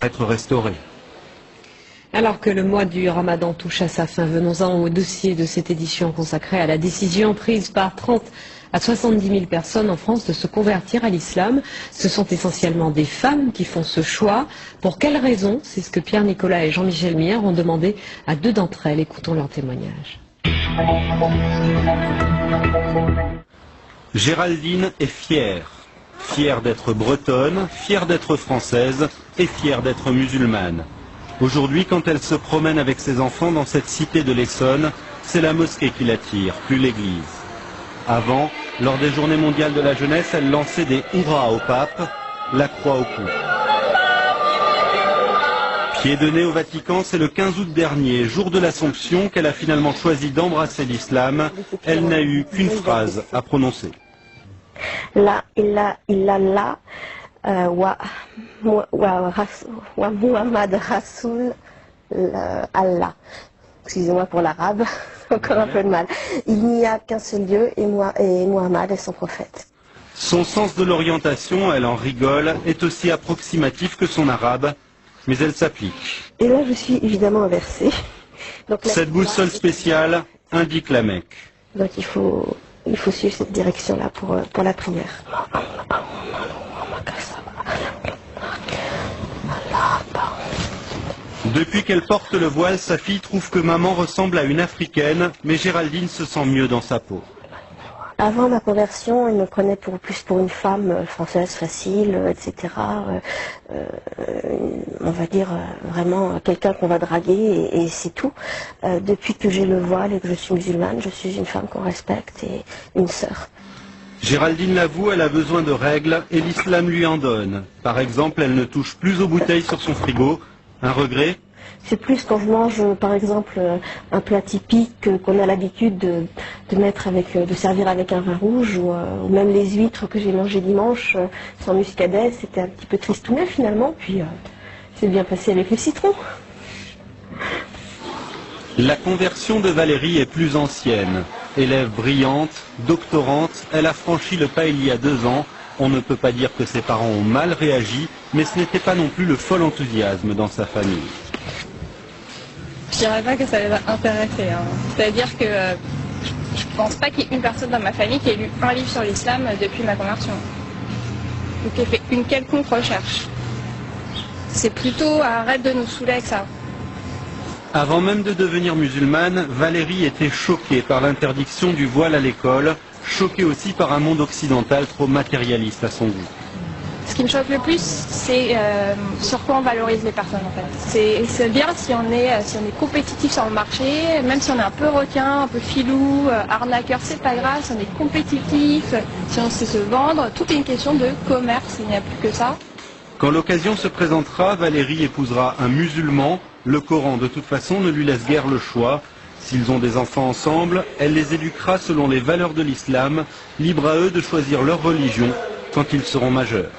être restaurée. Alors que le mois du Ramadan touche à sa fin, venons-en au dossier de cette édition consacrée à la décision prise par 30 à 70 000 personnes en France de se convertir à l'islam. Ce sont essentiellement des femmes qui font ce choix. Pour quelles raisons? C'est ce que Pierre Nicolas et Jean-Michel Mière ont demandé à 2 d'entre elles. Écoutons leur témoignage. Géraldine est fière. Fière d'être bretonne, fière d'être française et fière d'être musulmane. Aujourd'hui, quand elle se promène avec ses enfants dans cette cité de l'Essonne, c'est la mosquée qui l'attire, plus l'église. Avant, lors des journées mondiales de la jeunesse, elle lançait des hurrahs au pape, la croix au cou. Pied de nez au Vatican, c'est le 15 août dernier, jour de l'Assomption, qu'elle a finalement choisi d'embrasser l'islam. Elle n'a eu qu'une phrase à prononcer. La ilaha illallah wa Muhammad Rasoul Allah. Excusez-moi pour l'arabe, encore un peu de mal. Il n'y a qu'un seul Dieu et Muhammad est son prophète. Son sens de l'orientation, elle en rigole, est aussi approximatif que son arabe, mais elle s'applique. Et là je suis évidemment inversée. Donc, cette boussole spéciale indique la Mecque. Donc il faut suivre cette direction-là pour la prière. Depuis qu'elle porte le voile, sa fille trouve que maman ressemble à une africaine, mais Géraldine se sent mieux dans sa peau. Avant ma conversion, il me prenait plus pour une femme française facile, etc. On va dire vraiment quelqu'un qu'on va draguer et c'est tout. Depuis que j'ai le voile et que je suis musulmane, je suis une femme qu'on respecte et une sœur. Géraldine l'avoue, elle a besoin de règles et l'islam lui en donne. Par exemple, elle ne touche plus aux bouteilles sur son frigo. Un regret? C'est plus quand je mange, par exemple, un plat typique qu'on a l'habitude de mettre de servir avec un vin rouge, ou même les huîtres que j'ai mangées dimanche sans muscadet, c'était un petit peu tristounet finalement, puis c'est bien passé avec le citron. La conversion de Valérie est plus ancienne. Élève brillante, doctorante, elle a franchi le pas il y a 2 ans. On ne peut pas dire que ses parents ont mal réagi, mais ce n'était pas non plus le fol enthousiasme dans sa famille. Je dirais pas que ça les a intéressés. C'est-à-dire que je pense pas qu'il y ait une personne dans ma famille qui ait lu un livre sur l'islam depuis ma conversion. Ou qui ait fait une quelconque recherche. C'est plutôt arrête de nous saouler avec ça. Avant même de devenir musulmane, Valérie était choquée par l'interdiction du voile à l'école, choquée aussi par un monde occidental trop matérialiste à son goût. Ce qui me choque le plus, c'est sur quoi on valorise les personnes en fait. C'est bien si on est compétitif sur le marché, même si on est un peu requin, un peu filou, arnaqueur, c'est pas grave, si on est compétitif, si on sait se vendre, tout est une question de commerce, il n'y a plus que ça. Quand l'occasion se présentera, Valérie épousera un musulman. Le Coran, de toute façon, ne lui laisse guère le choix. S'ils ont des enfants ensemble, elle les éduquera selon les valeurs de l'islam, libre à eux de choisir leur religion quand ils seront majeurs.